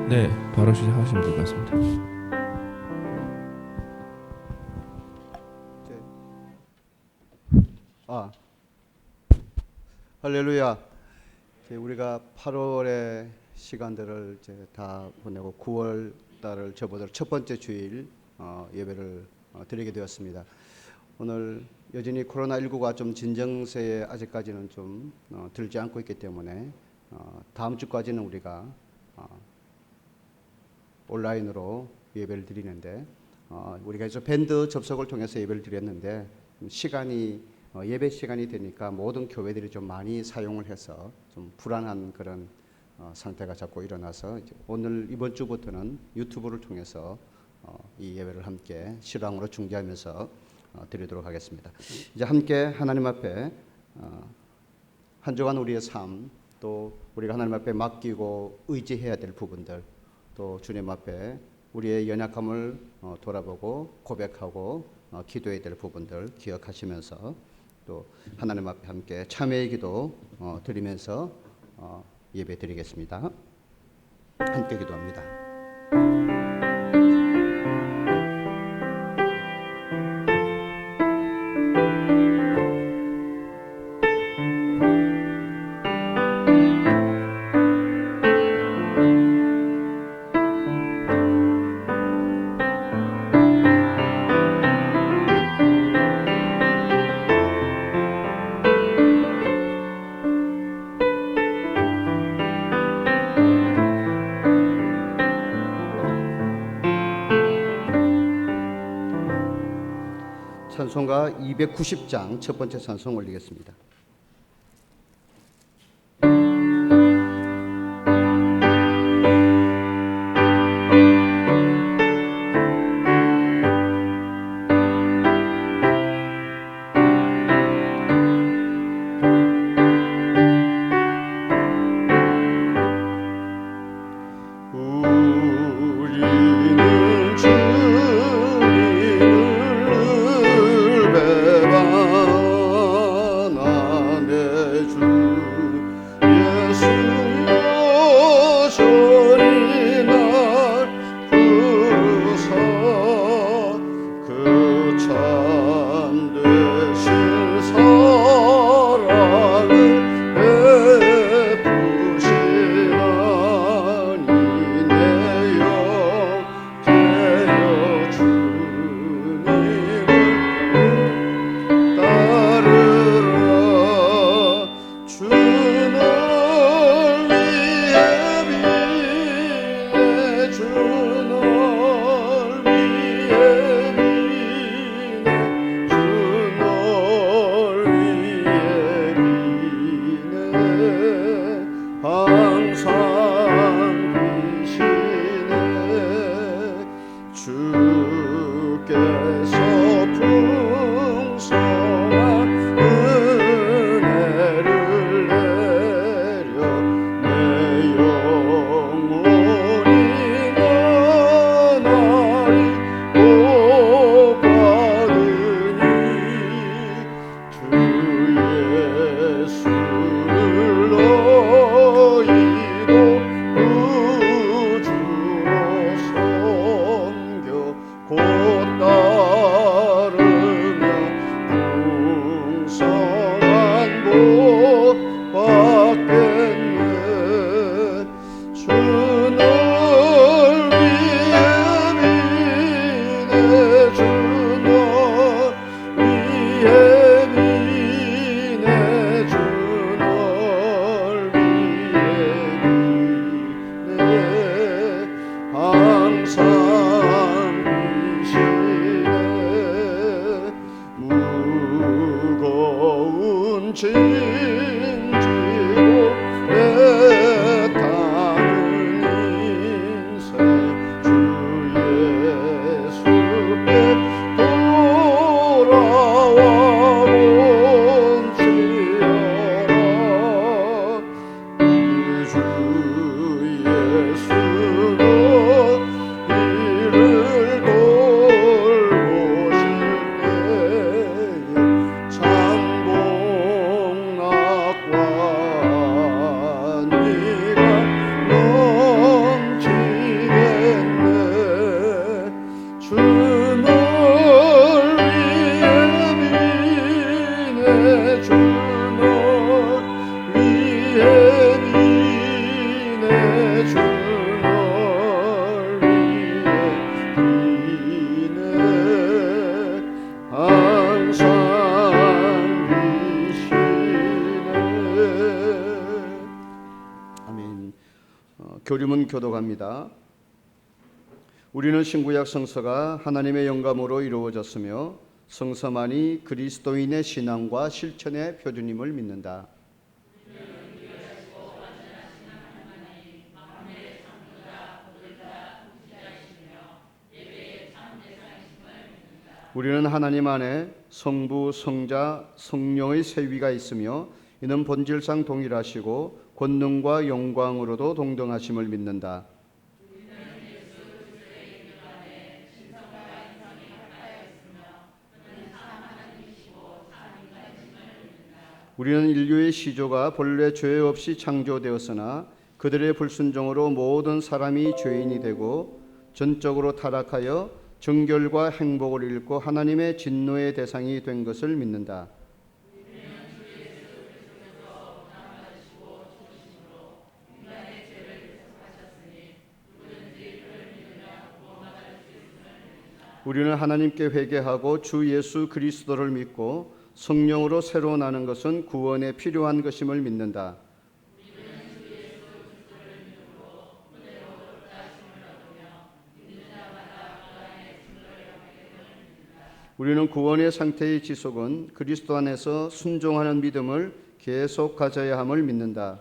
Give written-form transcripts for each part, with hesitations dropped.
네, 바로 시작하시면 될 것 같습니다. 아, 할렐루야. 이제 우리가 8월의 시간들을 이제 다 보내고 9월 달을 접어들 첫 번째 주일 예배를 드리게 되었습니다. 오늘 여전히 코로나19가 좀 진정세에 아직까지는 좀 들지 않고 있기 때문에 다음 주까지는 우리가 온라인으로 예배를 드리는데 우리가 이제 밴드 접속을 통해서 예배를 드렸는데 시간이 예배 시간이 되니까 모든 교회들이 좀 많이 사용을 해서 좀 불안한 그런 상태가 자꾸 일어나서 오늘 이번 주부터는 유튜브를 통해서 이 예배를 함께 실황으로 중계하면서 드리도록 하겠습니다. 이제 함께 하나님 앞에 한 주간 우리의 삶, 또 우리가 하나님 앞에 맡기고 의지해야 될 부분들, 또 주님 앞에 우리의 연약함을 돌아보고 고백하고 기도해야 될 부분들 기억하시면서 또 하나님 앞에 함께 참회의 기도 드리면서 예배 드리겠습니다. 함께 기도합니다. 찬송가 290장 첫 번째 찬송 올리겠습니다. 교리문 교독합니다. 우리는 신구약 성서가 하나님의 영감으로 이루어졌으며 성서만이 그리스도인의 신앙과 실천의 표준임을 믿는다. 우리는 하나님 안에 성부, 성자, 성령의 세위가 있으며 이는 본질상 동일하시고 권능과 영광으로도 동등하심을 믿는다. 우리는 인류의 시조가 본래 죄 없이 창조되었으나 그들의 불순종으로 모든 사람이 죄인이 되고 전적으로 타락하여 정결과 행복을 잃고 하나님의 진노의 대상이 된 것을 믿는다. 우리는 하나님께 회개하고 주 예수 그리스도를 믿고 성령으로 새로 나는 것은 구원에 필요한 것임을 믿는다. 우리는 구원의 상태의 지속은 그리스도 안에서 순종하는 믿음을 계속 가져야 함을 믿는다.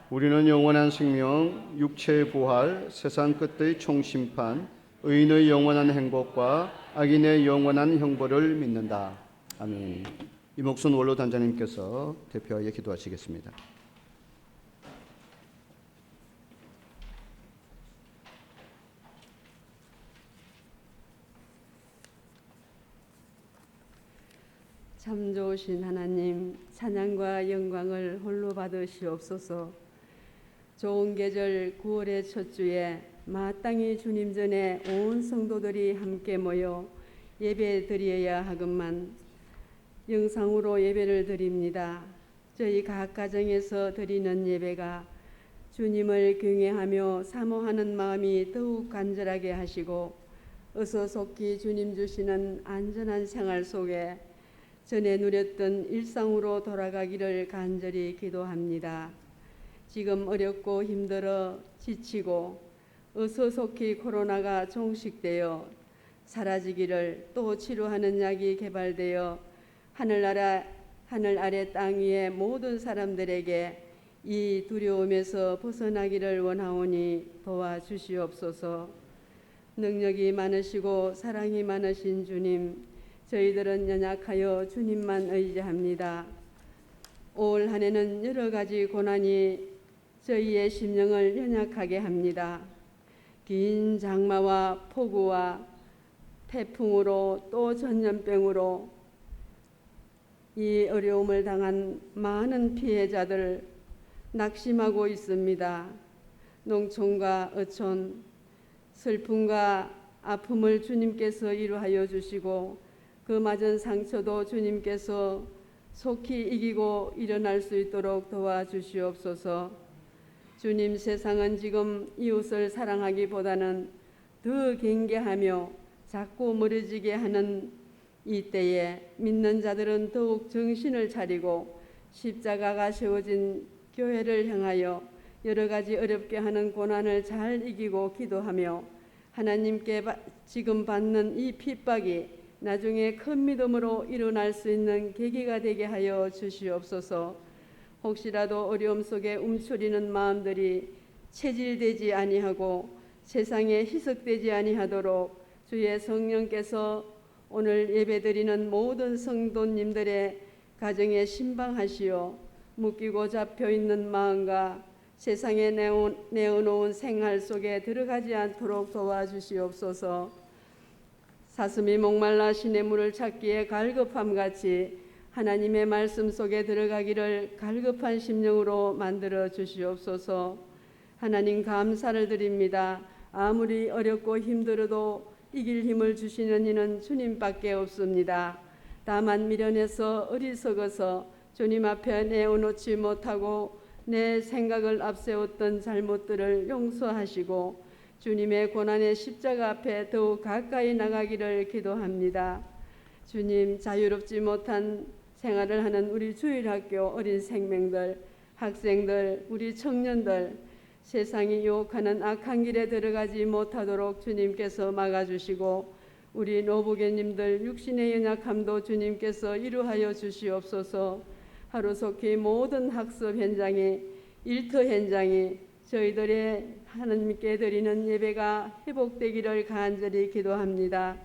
우리는 영원한 생명, 육체의 부활, 세상 끝의 총심판, 의인의 영원한 행복과 악인의 영원한 형벌을 믿는다. 아멘. 이목순 원로 단장님께서 대표하여 기도하시겠습니다. 참 좋으신 하나님, 찬양과 영광을 홀로 받으시옵소서. 좋은 계절 9월의 첫 주에 마땅히 주님 전에 온 성도들이 함께 모여 예배 드려야 하건만 영상으로 예배를 드립니다. 저희 각 가정에서 드리는 예배가 주님을 경외하며 사모하는 마음이 더욱 간절하게 하시고 어서 속히 주님 주시는 안전한 생활 속에 전에 누렸던 일상으로 돌아가기를 간절히 기도합니다. 지금 어렵고 힘들어 지치고 어서 속히 코로나가 종식되어 사라지기를 또 치료하는 약이 개발되어 하늘 아래 땅 위의 모든 사람들에게 이 두려움에서 벗어나기를 원하오니 도와주시옵소서. 능력이 많으시고 사랑이 많으신 주님, 저희들은 연약하여 주님만 의지합니다. 올 한 해는 여러 가지 고난이 저희의 심령을 연약하게 합니다. 긴 장마와 폭우와 태풍으로 또 전염병으로 이 어려움을 당한 많은 피해자들 낙심하고 있습니다. 농촌과 어촌, 슬픔과 아픔을 주님께서 이루하여 주시고 그 맞은 상처도 주님께서 속히 이기고 일어날 수 있도록 도와주시옵소서. 주님, 세상은 지금 이웃을 사랑하기보다는 더 경계하며 자꾸 멀어지게 하는 이때에 믿는 자들은 더욱 정신을 차리고 십자가가 세워진 교회를 향하여 여러 가지 어렵게 하는 고난을 잘 이기고 기도하며 하나님께 지금 받는 이 핍박이 나중에 큰 믿음으로 일어날 수 있는 계기가 되게 하여 주시옵소서. 혹시라도 어려움 속에 움츠리는 마음들이 체질되지 아니하고 세상에 희석되지 아니하도록 주의 성령께서 오늘 예배드리는 모든 성도님들의 가정에 신방하시어 묶이고 잡혀있는 마음과 세상에 내어놓은 생활 속에 들어가지 않도록 도와주시옵소서. 사슴이 목말라 시냇 물을 찾기에 갈급함같이 하나님의 말씀 속에 들어가기를 갈급한 심령으로 만들어 주시옵소서. 하나님, 감사를 드립니다. 아무리 어렵고 힘들어도 이길 힘을 주시는 이는 주님밖에 없습니다. 다만 미련해서 어리석어서 주님 앞에 내어놓지 못하고 내 생각을 앞세웠던 잘못들을 용서하시고 주님의 고난의 십자가 앞에 더욱 가까이 나가기를 기도합니다. 주님, 자유롭지 못한 생활을 하는 우리 주일학교 어린 생명들, 학생들, 우리 청년들, 세상이 유혹하는 악한 길에 들어가지 못하도록 주님께서 막아주시고 우리 노부교님들 육신의 연약함도 주님께서 이루하여 주시옵소서. 하루속히 모든 학습 현장이, 일터 현장이 저희들의 하나님께 드리는 예배가 회복되기를 간절히 기도합니다.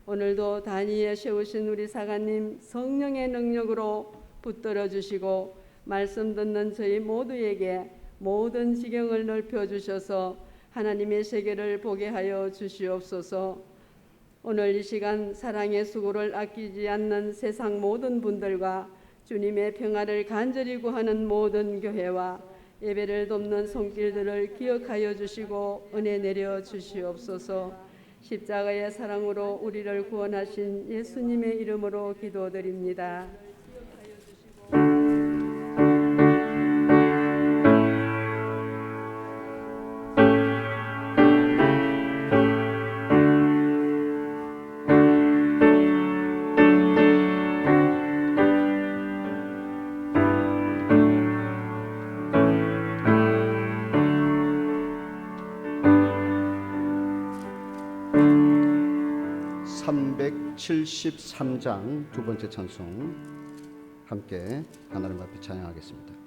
오늘도 단위에 세우신 우리 사관님 성령의 능력으로 붙들어 주시고 말씀 듣는 저희 모두에게 모든 지경을 넓혀 주셔서 하나님의 세계를 보게 하여 주시옵소서. 오늘 이 시간 사랑의 수고를 아끼지 않는 세상 모든 분들과 주님의 평화를 간절히 구하는 모든 교회와 예배를 돕는 손길들을 기억하여 주시고 은혜 내려 주시옵소서. 십자가의 사랑으로 우리를 구원하신 예수님의 이름으로 기도드립니다. 373장 두 번째 찬송 함께 하나님 앞에 찬양하겠습니다.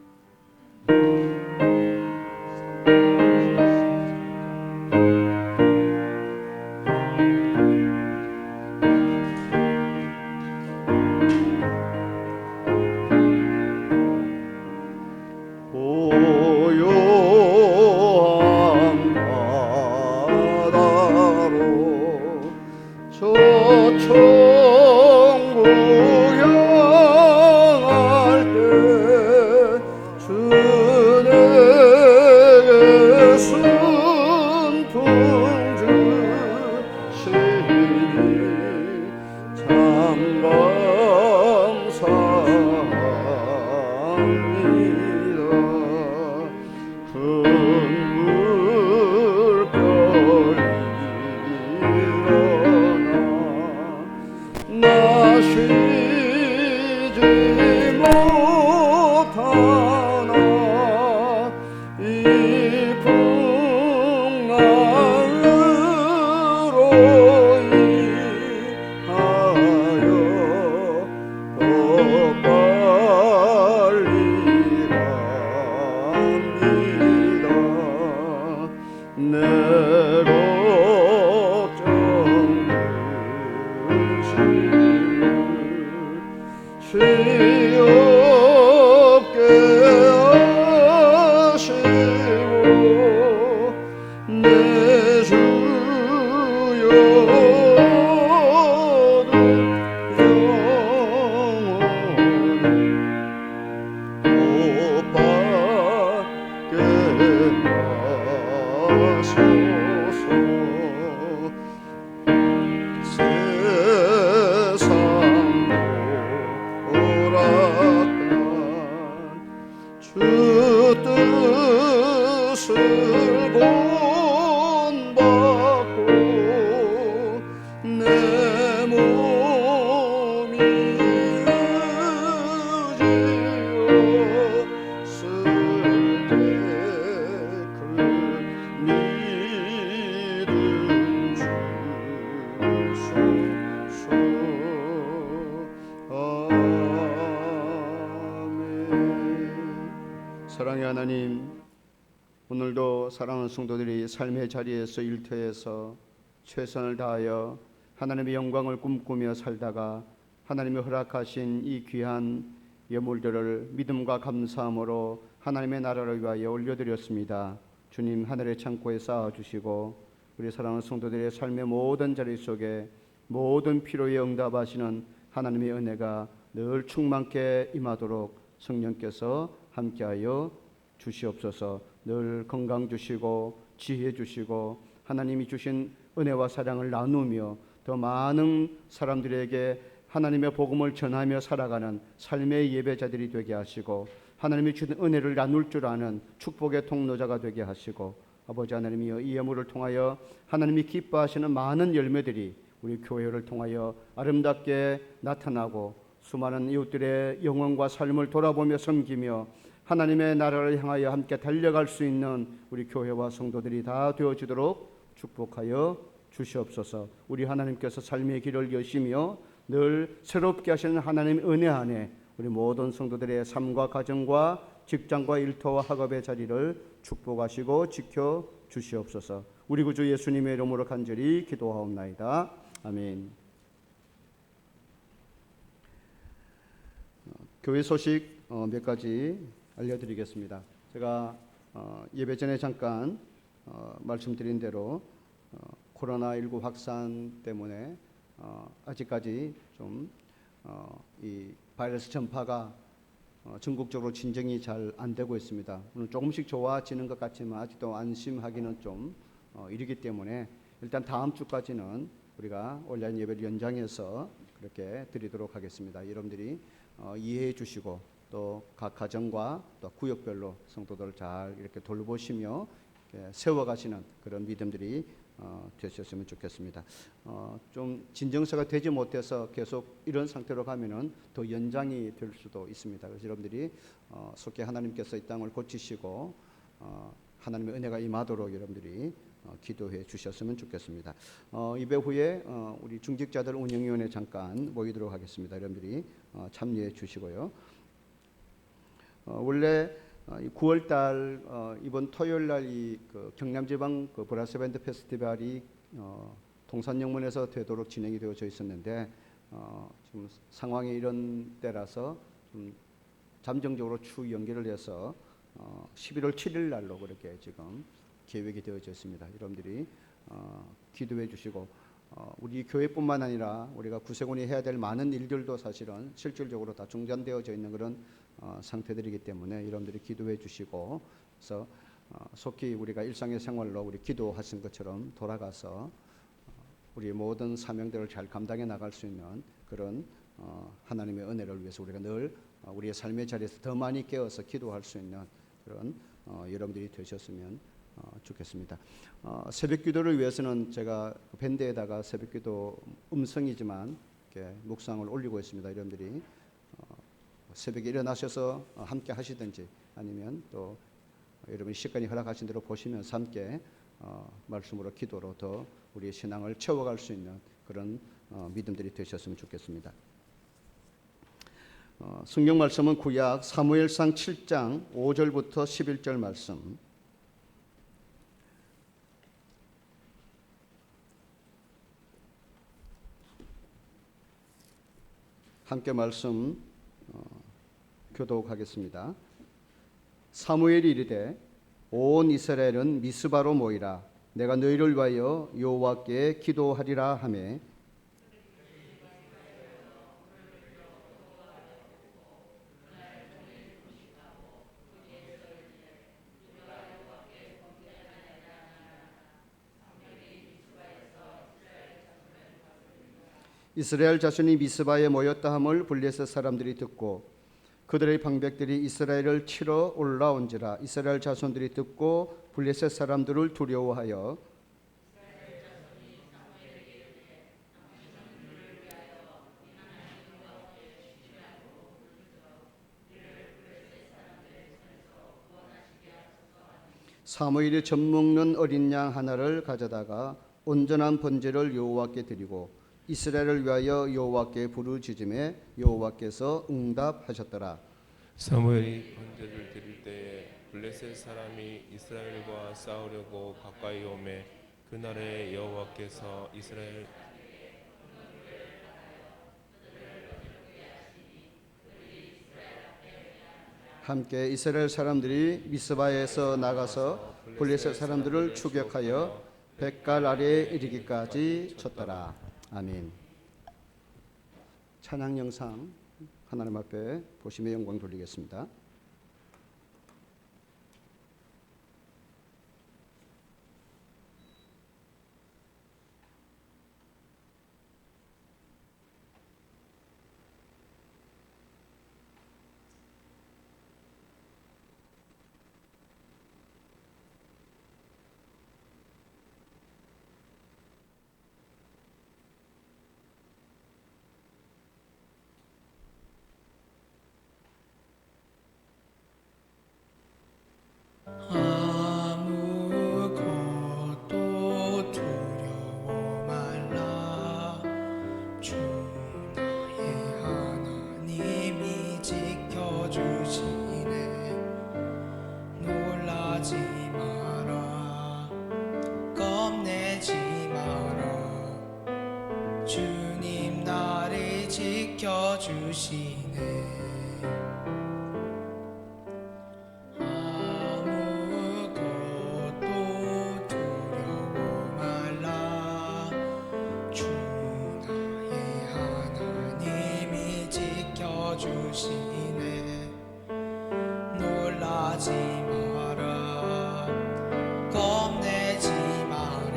사랑의 하나님, 오늘도 사랑하는 성도들이 삶의 자리에서 일터에서 최선을 다하여 하나님의 영광을 꿈꾸며 살다가 하나님이 허락하신 이 귀한 예물들을 믿음과 감사함으로 하나님의 나라를 위하여 올려드렸습니다. 주님, 하늘의 창고에 쌓아주시고 우리 사랑하는 성도들의 삶의 모든 자리 속에 모든 필요에 응답하시는 하나님의 은혜가 늘 충만케 임하도록 성령께서 함께하여 주시옵소서. 늘 건강 주시고 지혜 주시고 하나님이 주신 은혜와 사랑을 나누며 더 많은 사람들에게 하나님의 복음을 전하며 살아가는 삶의 예배자들이 되게 하시고 하나님이 주신 은혜를 나눌 줄 아는 축복의 통로자가 되게 하시고, 아버지 하나님이여, 이 예물을 통하여 하나님이 기뻐하시는 많은 열매들이 우리 교회를 통하여 아름답게 나타나고 수많은 이웃들의 영혼과 삶을 돌아보며 섬기며 하나님의 나라를 향하여 함께 달려갈 수 있는 우리 교회와 성도들이 다 되어지도록 축복하여 주시옵소서. 우리 하나님께서 삶의 길을 여시며 늘 새롭게 하시는 하나님의 은혜 안에 우리 모든 성도들의 삶과 가정과 직장과 일터와 학업의 자리를 축복하시고 지켜 주시옵소서. 우리 구주 예수님의 이름으로 간절히 기도하옵나이다. 아멘. 교회 소식 몇 가지 알려드리겠습니다. 제가 예배 전에 잠깐 말씀드린 대로 코로나19 확산 때문에 아직까지 좀 이 바이러스 전파가 전국적으로 진정이 잘 안 되고 있습니다. 오늘 조금씩 좋아지는 것 같지만 아직도 안심하기는 좀 이르기 때문에 일단 다음 주까지는 우리가 온라인 예배를 연장해서 그렇게 드리도록 하겠습니다. 여러분들이 이해해 주시고 또 각 가정과 또 구역별로 성도들을 잘 이렇게 돌보시며 이렇게 세워가시는 그런 믿음들이 되셨으면 좋겠습니다. 좀 진정서가 되지 못해서 계속 이런 상태로 가면은 더 연장이 될 수도 있습니다. 그래서 여러분들이 속히 하나님께서 이 땅을 고치시고 하나님의 은혜가 임하도록 여러분들이 기도해 주셨으면 좋겠습니다. 예배 후에 우리 중직자들 운영위원회 잠깐 모이도록 하겠습니다. 여러분들이 참여해 주시고요. 원래 9월달 이번 토요일날 이 경남지방 브라스밴드 페스티벌이 동산영문에서 되도록 진행이 되어져 있었는데 지금 상황이 이런 때라서 좀 잠정적으로 추 연기를 해서 11월 7일 날로 그렇게 지금 계획이 되어져 있습니다. 여러분들이 기도해 주시고 우리 교회뿐만 아니라 우리가 구세군이 해야 될 많은 일들도 사실은 실질적으로 다 중단되어져 있는 그런 상태들이기 때문에 여러분들이 기도해 주시고 그래서 속히 우리가 일상의 생활로 우리 기도하신 것처럼 돌아가서 우리 모든 사명들을 잘 감당해 나갈 수 있는 그런 하나님의 은혜를 위해서 우리가 늘 우리의 삶의 자리에서 더 많이 깨어서 기도할 수 있는 그런 여러분들이 되셨으면 좋겠습니다. 새벽 기도를 위해서는 제가 밴드에다가 새벽 기도 음성이지만 이렇게 묵상을 올리고 있습니다. 여러분들이 새벽에 일어나셔서 함께 하시든지 아니면 또 여러분이 시간이 허락하신 대로 보시면서 함께 말씀으로 기도로 더 우리의 신앙을 채워갈 수 있는 그런 믿음들이 되셨으면 좋겠습니다. 성경 말씀은 구약 사무엘상 7장 5절부터 11절 말씀. 함께 말씀 교독하겠습니다. 사무엘이 이르되 온 이스라엘은 미스바로 모이라. 내가 너희를 위하여 여호와께 기도하리라 하매 이스라엘 자손이 미스바에 모였다 함을 블레셋 사람들이 듣고 그들의 방백들이 이스라엘을 치러 올라온지라. 이스라엘 자손들이 듣고 블레셋 사람들을 두려워하여 사무엘이 젖 먹는 어린 양 하나를 가져다가 온전한 번제를 여호와께 드리고 이스라엘을 위하여 여호와께 부르짖음에 여호와께서 응답하셨더라. 사무엘이 번제를 드릴 때에 블레셋 사람이 이스라엘과 싸우려고 가까이 오매 그날에 여호와께서 이스라엘 함께 이스라엘 사람들이 미스바에서 나가서 블레셋 사람들을 추격하여 벳갈 아래에 이르기까지 쳤더라. 아멘. 찬양 영상 하나님 앞에 보시며 영광 돌리겠습니다. 지켜주시네. 아무것도 두려워 말라. 주 나의 하나님이 지켜주시네. 놀라지 마라, 겁내지 마라.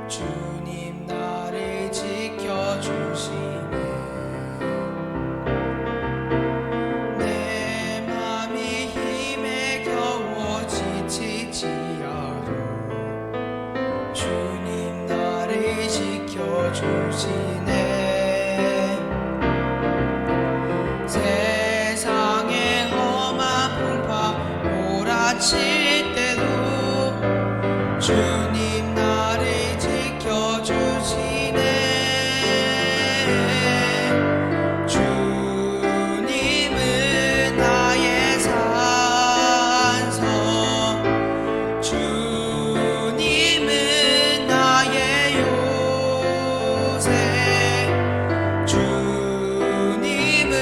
주님 나를 지켜주시네. 내 맘이 힘에 겨워 지치지 않아. 주님 나를 지켜주시네. 세상의 험한 풍파 몰아칠 때도 주님 나를 지켜주시네. 주님은 나의 산성, 주님은 나의 요새, 주님은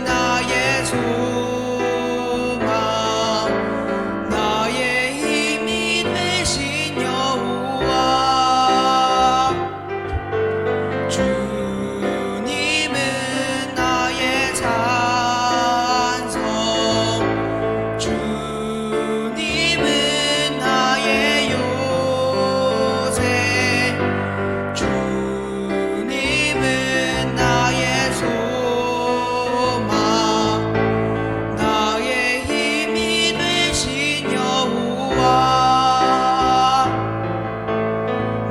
나의 소망, 나의 힘이 되신 여호와. 주님은 나의 산성, 주님은 나의 요새, 주님은 나의 소망, 나의 힘이 되신 여호와,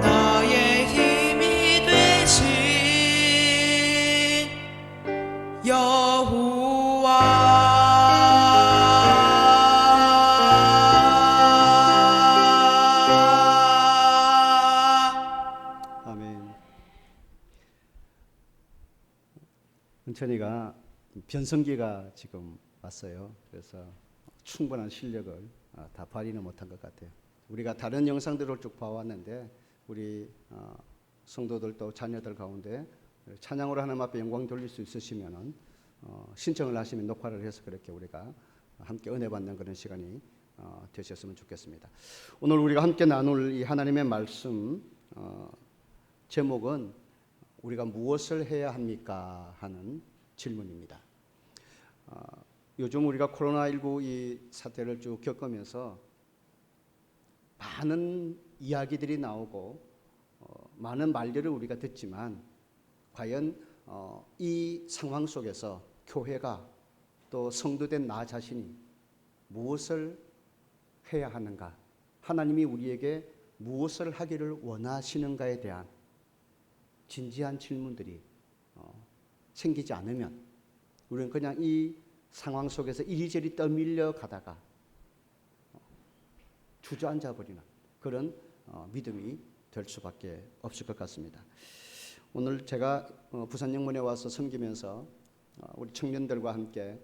나의 힘이 되신 여호와. 아멘. 은천이가 변성기가 지금 왔어요. 그래서 충분한 실력을 다 발휘는 못한 것 같아요. 우리가 다른 영상들을 쭉 봐왔는데 우리 성도들도 자녀들 가운데 찬양으로 하나님 앞에 영광 돌릴 수 있으시면은 신청을 하시면 녹화를 해서 그렇게 우리가 함께 은혜 받는 그런 시간이 되셨으면 좋겠습니다. 오늘 우리가 함께 나눌 이 하나님의 말씀 제목은 우리가 무엇을 해야 합니까? 하는 질문입니다. 요즘 우리가 코로나19 이 사태를 쭉 겪으면서 많은 이야기들이 나오고 많은 말들을 우리가 듣지만 과연 이 상황 속에서 교회가 또 성도된 나 자신이 무엇을 해야 하는가? 하나님이 우리에게 무엇을 하기를 원하시는가에 대한 진지한 질문들이 생기지 않으면 우리는 그냥 이 상황 속에서 이리저리 떠밀려 가다가 주저앉아 버리는 그런 믿음이 될 수밖에 없을 것 같습니다. 오늘 제가 부산 영문에 와서 섬기면서 우리 청년들과 함께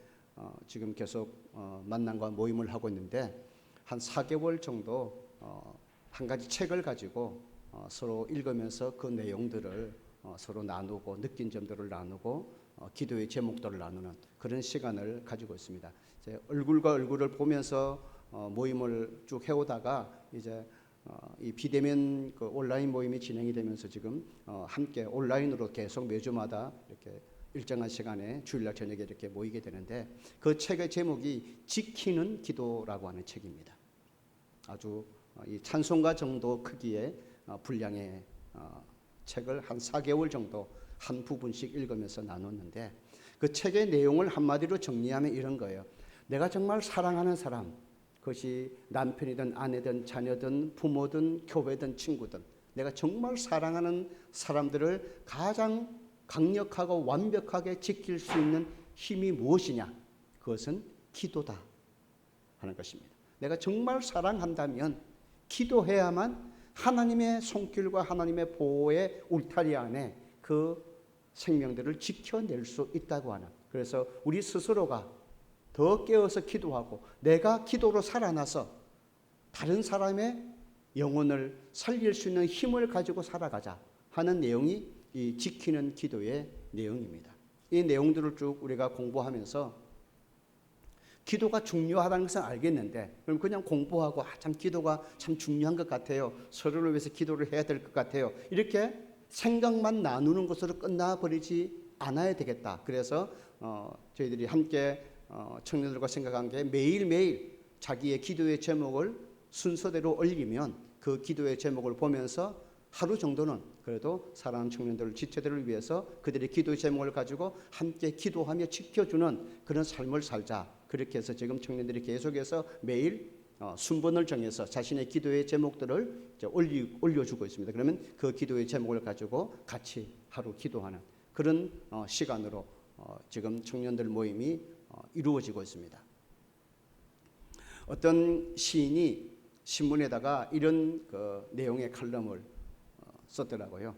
지금 계속 만남과 모임을 하고 있는데 한 4개월 정도 한 가지 책을 가지고 서로 읽으면서 그 내용들을 서로 나누고 느낀 점들을 나누고 기도의 제목들을 나누는 그런 시간을 가지고 있습니다. 이제 얼굴과 얼굴을 보면서 모임을 쭉 해오다가 이제 이 비대면 그 온라인 모임이 진행이 되면서 지금 함께 온라인으로 계속 매주마다 이렇게 일정한 시간에 주일날 저녁에 이렇게 모이게 되는데 그 책의 제목이 지키는 기도라고 하는 책입니다. 아주 이 찬송가 정도 크기의 분량의 책을 한 4개월 정도 한 부분씩 읽으면서 나눴는데 그 책의 내용을 한마디로 정리하면 이런 거예요. 내가 정말 사랑하는 사람, 그것이 남편이든 아내든 자녀든 부모든 교회든 친구든 내가 정말 사랑하는 사람들을 가장 강력하고 완벽하게 지킬 수 있는 힘이 무엇이냐? 그것은 기도다 하는 것입니다. 내가 정말 사랑한다면 기도해야만 하나님의 손길과 하나님의 보호의 울타리 안에 그 생명들을 지켜낼 수 있다고 하는, 그래서 우리 스스로가 더 깨어서 기도하고 내가 기도로 살아나서 다른 사람의 영혼을 살릴 수 있는 힘을 가지고 살아가자 하는 내용이 이 지키는 기도의 내용입니다. 이 내용들을 쭉 우리가 공부하면서 기도가 중요하다는 것은 알겠는데 그럼 그냥 공부하고 참 기도가 참 중요한 것 같아요. 서로를 위해서 기도를 해야 될 것 같아요. 이렇게 생각만 나누는 것으로 끝나버리지 않아야 되겠다. 그래서 저희들이 함께 청년들과 생각한 게 매일매일 자기의 기도의 제목을 순서대로 올리면 그 기도의 제목을 보면서 하루 정도는 그래도 사랑하는 청년들 지체들을 위해서 그들의 기도의 제목을 가지고 함께 기도하며 지켜주는 그런 삶을 살자. 그렇게 해서 지금 청년들이 계속해서 매일 순번을 정해서 자신의 기도의 제목들을 올려주고 있습니다. 그러면 그 기도의 제목을 가지고 같이 하루 기도하는 그런 시간으로 지금 청년들 모임이 이루어지고 있습니다. 어떤 시인이 신문에다가 이런 그 내용의 칼럼을 썼더라고요.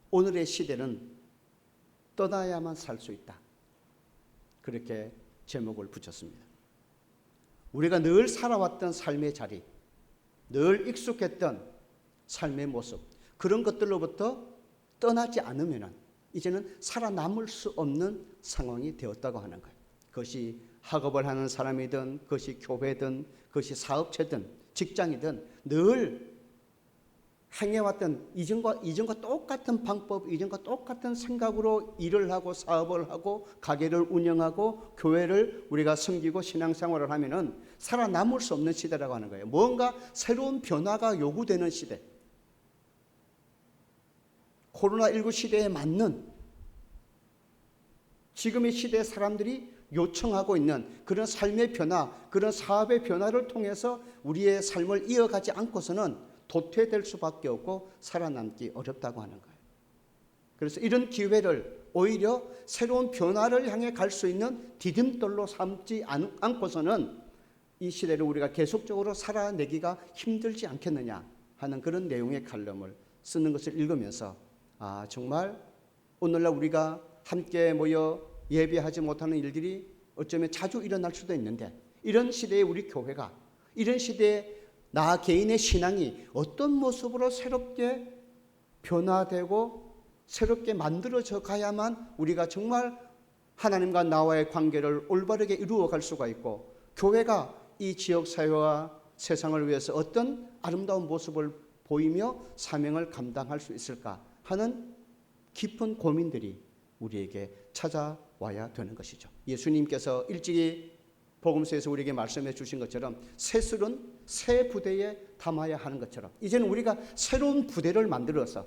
오늘의 시대는 떠나야만 살 수 있다. 그렇게 제목을 붙였습니다. 우리가 늘 살아왔던 삶의 자리, 늘 익숙했던 삶의 모습, 그런 것들로부터 떠나지 않으면 이제는 살아남을 수 없는 상황이 되었다고 하는 거예요. 그것이 학업을 하는 사람이든 그것이 교회든 그것이 사업체든 직장이든 늘 행해왔던 이전과 똑같은 방법, 이전과 똑같은 생각으로 일을 하고 사업을 하고 가게를 운영하고 교회를 우리가 섬기고 신앙생활을 하면은 살아남을 수 없는 시대라고 하는 거예요. 뭔가 새로운 변화가 요구되는 시대. 코로나19 시대에 맞는 지금의 시대의 사람들이 요청하고 있는 그런 삶의 변화, 그런 사업의 변화를 통해서 우리의 삶을 이어가지 않고서는 도태될 수밖에 없고 살아남기 어렵다고 하는 거예요. 그래서 이런 기회를 오히려 새로운 변화를 향해 갈 수 있는 디딤돌로 삼지 않고서는 이 시대를 우리가 계속적으로 살아내기가 힘들지 않겠느냐 하는 그런 내용의 칼럼을 쓰는 것을 읽으면서 정말 오늘날 우리가 함께 모여 예배하지 못하는 일들이 어쩌면 자주 일어날 수도 있는데 이런 시대에 우리 교회가 이런 시대에 나 개인의 신앙이 어떤 모습으로 새롭게 변화되고 새롭게 만들어져 가야만 우리가 정말 하나님과 나와의 관계를 올바르게 이루어갈 수가 있고 교회가 이 지역사회와 세상을 위해서 어떤 아름다운 모습을 보이며 사명을 감당할 수 있을까 하는 깊은 고민들이 우리에게 찾아와야 되는 것이죠. 예수님께서 일찍이 복음서에서 우리에게 말씀해 주신 것처럼 새술은 새 부대에 담아야 하는 것처럼 이제는 우리가 새로운 부대를 만들어서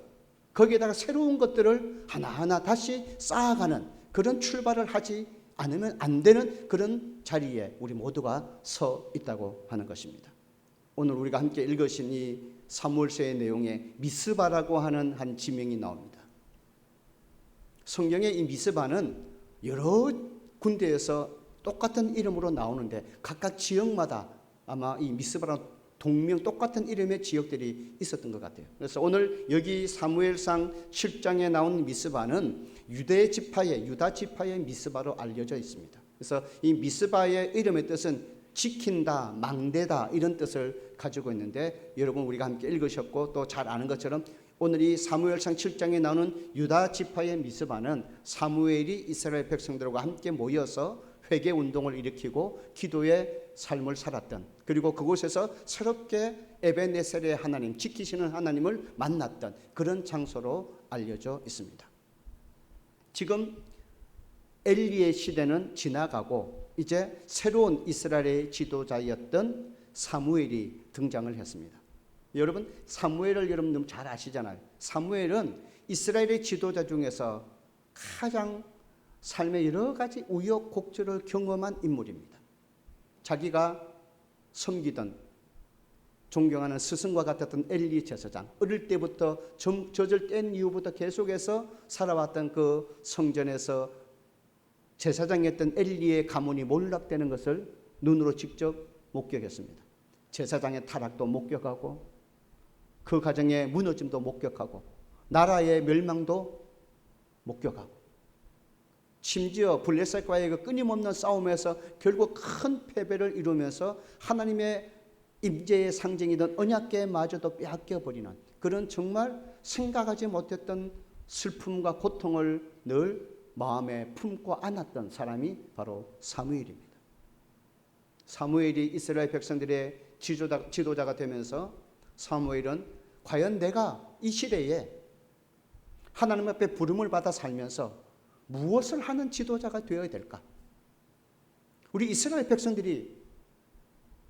거기에다가 새로운 것들을 하나하나 다시 쌓아가는 그런 출발을 하지 않으면 안 되는 그런 자리에 우리 모두가 서 있다고 하는 것입니다. 오늘 우리가 함께 읽으신 이 사무엘서의 내용에 미스바라고 하는 한 지명이 나옵니다. 성경의 이 미스바는 여러 군데에서 똑같은 이름으로 나오는데 각각 지역마다 아마 이 미스바랑 동명 똑같은 이름의 지역들이 있었던 것 같아요. 그래서 오늘 여기 사무엘상 7장에 나온 미스바는 유다 지파의 미스바로 알려져 있습니다. 그래서 이 미스바의 이름의 뜻은 지킨다, 망대다 이런 뜻을 가지고 있는데 여러분 우리가 함께 읽으셨고 또 잘 아는 것처럼 오늘 이 사무엘상 7장에 나오는 유다 지파의 미스바는 사무엘이 이스라엘 백성들과 함께 모여서 회개 운동을 일으키고 기도의 삶을 살았던 그리고 그곳에서 새롭게 에베네셀의 하나님, 지키시는 하나님을 만났던 그런 장소로 알려져 있습니다. 지금 엘리의 시대는 지나가고 이제 새로운 이스라엘의 지도자였던 사무엘이 등장을 했습니다. 여러분 사무엘을 여러분 너무 잘 아시잖아요. 사무엘은 이스라엘의 지도자 중에서 가장 삶의 여러 가지 우여곡절을 경험한 인물입니다. 자기가 섬기던 존경하는 스승과 같았던 엘리 제사장, 어릴 때부터 젖을 뗀 이후부터 계속해서 살아왔던 그 성전에서 제사장이었던 엘리의 가문이 몰락되는 것을 눈으로 직접 목격했습니다. 제사장의 타락도 목격하고 그 가정의 무너짐도 목격하고 나라의 멸망도 목격하고 심지어 블레셋과의 그 끊임없는 싸움에서 결국 큰 패배를 이루면서 하나님의 임재의 상징이던 언약궤마저도 빼앗겨버리는 그런 정말 생각하지 못했던 슬픔과 고통을 늘 마음에 품고 안았던 사람이 바로 사무엘입니다. 사무엘이 이스라엘 백성들의 지도자가 되면서 사무엘은 과연 내가 이 시대에 하나님 앞에 부름을 받아 살면서 무엇을 하는 지도자가 되어야 될까? 우리 이스라엘 백성들이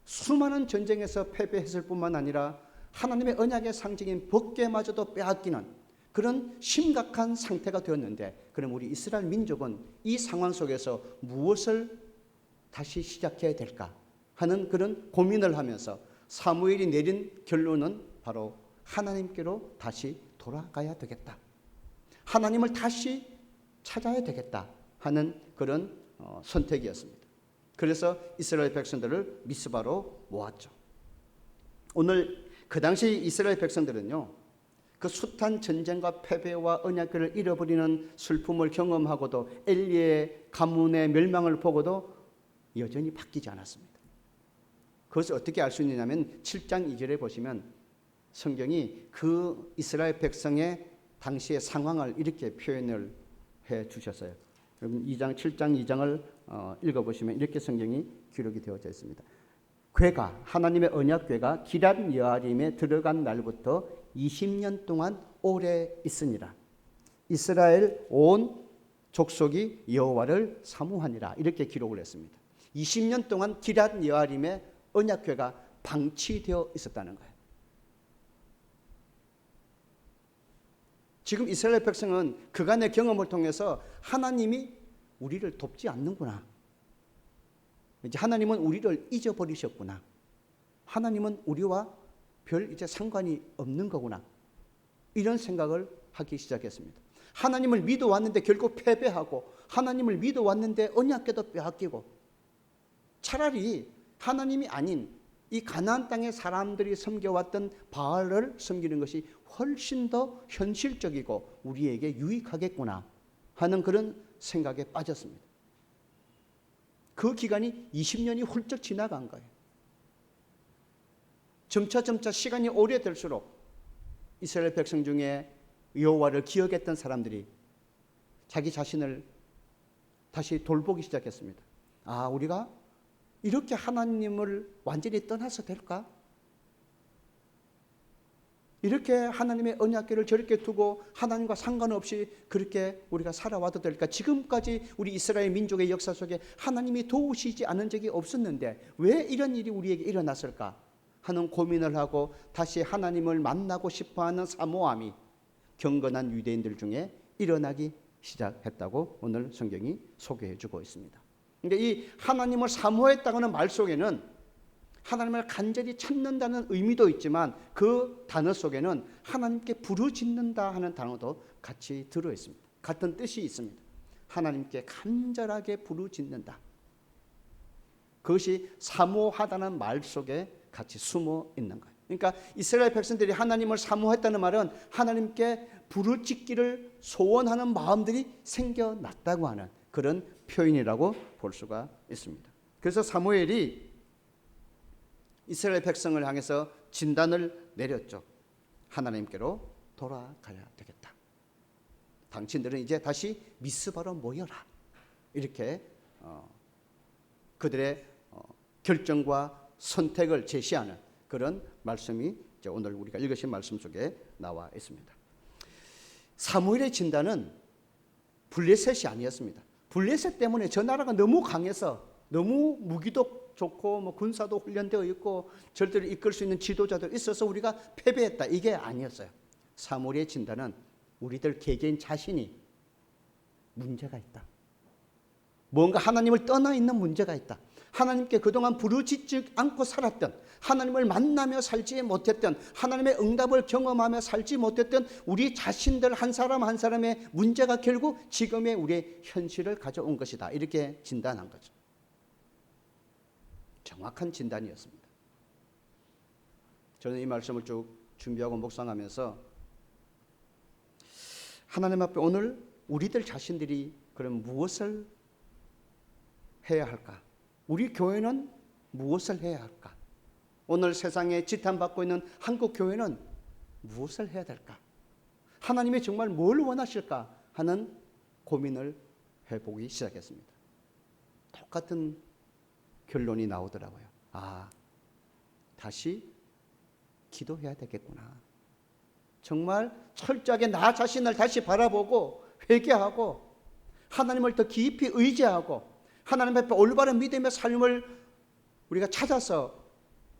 수많은 전쟁에서 패배했을 뿐만 아니라 하나님의 언약의 상징인 법궤마저도 빼앗기는 그런 심각한 상태가 되었는데, 그럼 우리 이스라엘 민족은 이 상황 속에서 무엇을 다시 시작해야 될까 하는 그런 고민을 하면서 사무엘이 내린 결론은 바로 하나님께로 다시 돌아가야 되겠다, 하나님을 다시 찾아야 되겠다 하는 그런 선택이었습니다. 그래서 이스라엘 백성들을 미스바로 모았죠. 오늘 그 당시 이스라엘 백성들은요, 그 숱한 전쟁과 패배와 언약궤를 잃어버리는 슬픔을 경험하고도 엘리의 가문의 멸망을 보고도 여전히 바뀌지 않았습니다. 그것을 어떻게 알 수 있느냐면 7장 2절에 보시면 성경이 그 이스라엘 백성의 당시의 상황을 이렇게 표현을 해 주셨어요. 여러분 7장 2장을 읽어보시면 이렇게 성경이 기록이 되어져 있습니다. 궤가, 하나님의 언약궤가 기럇 여아림에 들어간 날부터 20년 동안 오래 있으니라. 이스라엘 온 족속이 여호와를 사모하니라. 이렇게 기록을 했습니다. 20년 동안 기럇 여아림에 언약궤가 방치되어 있었다는 거예요. 지금 이스라엘 백성은 그간의 경험을 통해서 하나님이 우리를 돕지 않는구나, 이제 하나님은 우리를 잊어버리셨구나, 하나님은 우리와 별 이제 상관이 없는 거구나, 이런 생각을 하기 시작했습니다. 하나님을 믿어왔는데 결국 패배하고, 하나님을 믿어왔는데 언약궤도 빼앗기고, 차라리 하나님이 아닌 이 가나안 땅의 사람들이 섬겨왔던 바알을 섬기는 것이 훨씬 더 현실적이고 우리에게 유익하겠구나 하는 그런 생각에 빠졌습니다. 그 기간이 20년이 훌쩍 지나간 거예요. 점차 시간이 오래될수록 이스라엘 백성 중에 여호와를 기억했던 사람들이 자기 자신을 다시 돌보기 시작했습니다. 아, 우리가 이렇게 하나님을 완전히 떠나서 될까? 이렇게 하나님의 언약궤를 저렇게 두고 하나님과 상관없이 그렇게 우리가 살아와도 될까? 지금까지 우리 이스라엘 민족의 역사 속에 하나님이 도우시지 않은 적이 없었는데 왜 이런 일이 우리에게 일어났을까 하는 고민을 하고 다시 하나님을 만나고 싶어하는 사모함이 경건한 유대인들 중에 일어나기 시작했다고 오늘 성경이 소개해 주고 있습니다. 그러니까 이 하나님을 사모했다는 말 속에는 하나님을 간절히 찾는다는 의미도 있지만 그 단어 속에는 하나님께 부르짖는다 하는 단어도 같이 들어 있습니다. 같은 뜻이 있습니다. 하나님께 간절하게 부르짖는다. 그것이 사모하다는 말 속에 같이 숨어 있는 거예요. 그러니까 이스라엘 백성들이 하나님을 사모했다는 말은 하나님께 부르짖기를 소원하는 마음들이 생겨났다고 하는 그런 표현이라고 볼 수가 있습니다. 그래서 사무엘이 이스라엘 백성을 향해서 진단을 내렸죠. 하나님께로 돌아가야 되겠다. 당신들은 이제 다시 미스바로 모여라. 이렇게 그들의 결정과 선택을 제시하는 그런 말씀이 이제 오늘 우리가 읽으신 말씀 속에 나와 있습니다. 사무엘의 진단은 블레셋이 아니었습니다. 블레셋 때문에 저 나라가 너무 강해서, 너무 무기도 좋고 군사도 훈련되어 있고 절대로 이끌 수 있는 지도자도 있어서 우리가 패배했다, 이게 아니었어요. 사무엘의 진단은 우리들 개개인 자신이 문제가 있다. 뭔가 하나님을 떠나 있는 문제가 있다. 하나님께 그동안 부르짖지 않고 살았던, 하나님을 만나며 살지 못했던, 하나님의 응답을 경험하며 살지 못했던 우리 자신들 한 사람 한 사람의 문제가 결국 지금의 우리의 현실을 가져온 것이다. 이렇게 진단한 거죠. 정확한 진단이었습니다. 저는 이 말씀을 쭉 준비하고 묵상하면서 하나님 앞에 오늘 우리들 자신들이 그럼 무엇을 해야 할까? 우리 교회는 무엇을 해야 할까? 오늘 세상에 지탄받고 있는 한국 교회는 무엇을 해야 될까? 하나님이 정말 뭘 원하실까 하는 고민을 해보기 시작했습니다. 똑같은 결론이 나오더라고요. 아, 다시 기도해야 되겠구나. 정말 철저하게 나 자신을 다시 바라보고 회개하고 하나님을 더 깊이 의지하고 하나님 앞에 올바른 믿음의 삶을 우리가 찾아서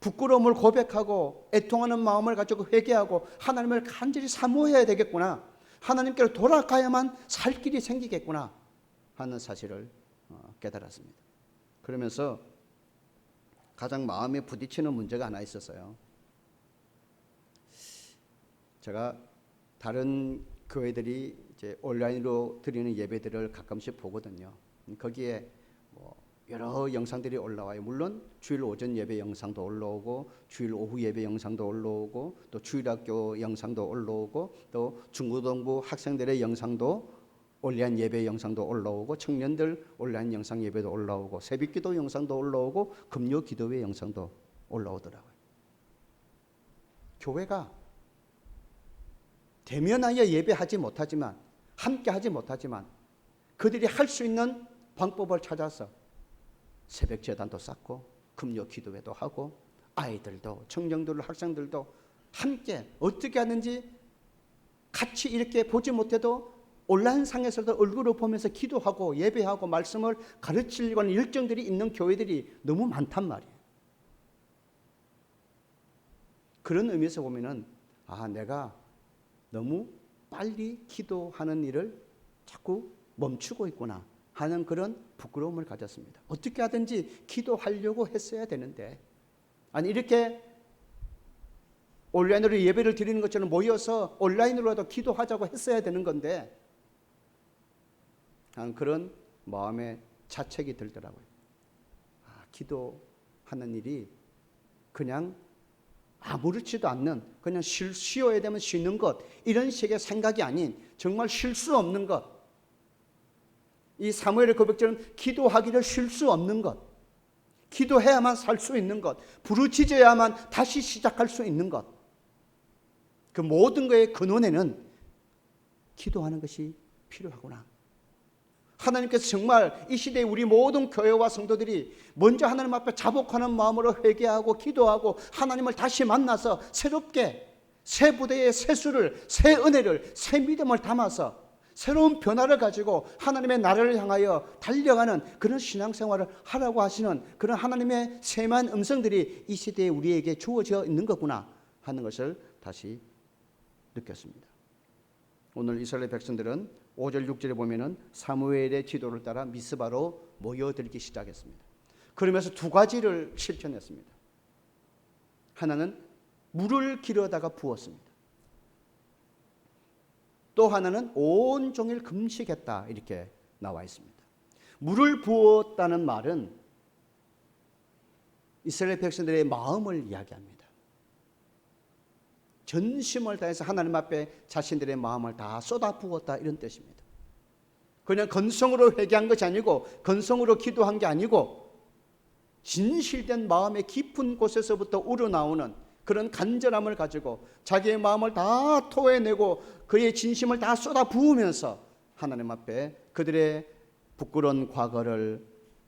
부끄러움을 고백하고 애통하는 마음을 가지고 회개하고 하나님을 간절히 사모해야 되겠구나. 하나님께로 돌아가야만 살 길이 생기겠구나 하는 사실을 깨달았습니다. 그러면서 가장 마음에 부딪히는 문제가 하나 있었어요. 제가 다른 교회들이 이제 온라인으로 드리는 예배들을 가끔씩 보거든요. 거기에 여러 영상들이 올라와요. 물론 주일 오전 예배 영상도 올라오고 주일 오후 예배 영상도 올라오고 또 주일학교 영상도 올라오고 또 중고등부 학생들의 영상도 온라인 예배 영상도 올라오고 청년들 온라인 영상 예배도 올라오고 새벽기도 영상도 올라오고 금요 기도회 영상도 올라오더라고요. 교회가 대면하여 예배하지 못하지만 함께 하지 못하지만 그들이 할 수 있는 방법을 찾아서 새벽 제단도 쌓고 금요 기도회도 하고 아이들도 청년들 학생들도 함께 어떻게 하는지 같이 이렇게 보지 못해도 온라인상에서도 얼굴을 보면서 기도하고 예배하고 말씀을 가르치려고 하는 일정들이 있는 교회들이 너무 많단 말이에요. 그런 의미에서 보면은 내가 너무 빨리 기도하는 일을 자꾸 멈추고 있구나 하는 그런 부끄러움을 가졌습니다. 어떻게 하든지 기도하려고 했어야 되는데 이렇게 온라인으로 예배를 드리는 것처럼 모여서 온라인으로라도 기도하자고 했어야 되는 건데 그런 마음에 자책이 들더라고요. 기도하는 일이 그냥 아무렇지도 않는 그냥 쉬어야 되면 쉬는 것 이런 식의 생각이 아닌 정말 쉴 수 없는 것, 이 사무엘의 고백처럼 기도하기를 쉴 수 없는 것, 기도해야만 살 수 있는 것, 부르짖어야만 다시 시작할 수 있는 것, 그 모든 것의 근원에는 기도하는 것이 필요하구나. 하나님께서 정말 이 시대에 우리 모든 교회와 성도들이 먼저 하나님 앞에 자복하는 마음으로 회개하고 기도하고 하나님을 다시 만나서 새롭게 새 부대의 새 수를, 새 은혜를, 새 믿음을 담아서 새로운 변화를 가지고 하나님의 나라를 향하여 달려가는 그런 신앙생활을 하라고 하시는 그런 하나님의 세밀한 음성들이 이 시대에 우리에게 주어져 있는 거구나 하는 것을 다시 느꼈습니다. 오늘 이스라엘 백성들은 5절 6절에 보면은 사무엘의 지도를 따라 미스바로 모여들기 시작했습니다. 그러면서 두 가지를 실천했습니다. 하나는 물을 기르다가 부었습니다. 또 하나는 온종일 금식했다 이렇게 나와 있습니다. 물을 부었다는 말은 이스라엘 백성들의 마음을 이야기합니다. 전심을 다해서 하나님 앞에 자신들의 마음을 다 쏟아 부었다 이런 뜻입니다. 그냥 건성으로 회개한 것이 아니고 건성으로 기도한 게 아니고 진실된 마음의 깊은 곳에서부터 우러나오는 그런 간절함을 가지고 자기의 마음을 다 토해내고 그의 진심을 다 쏟아 부으면서 하나님 앞에 그들의 부끄러운 과거를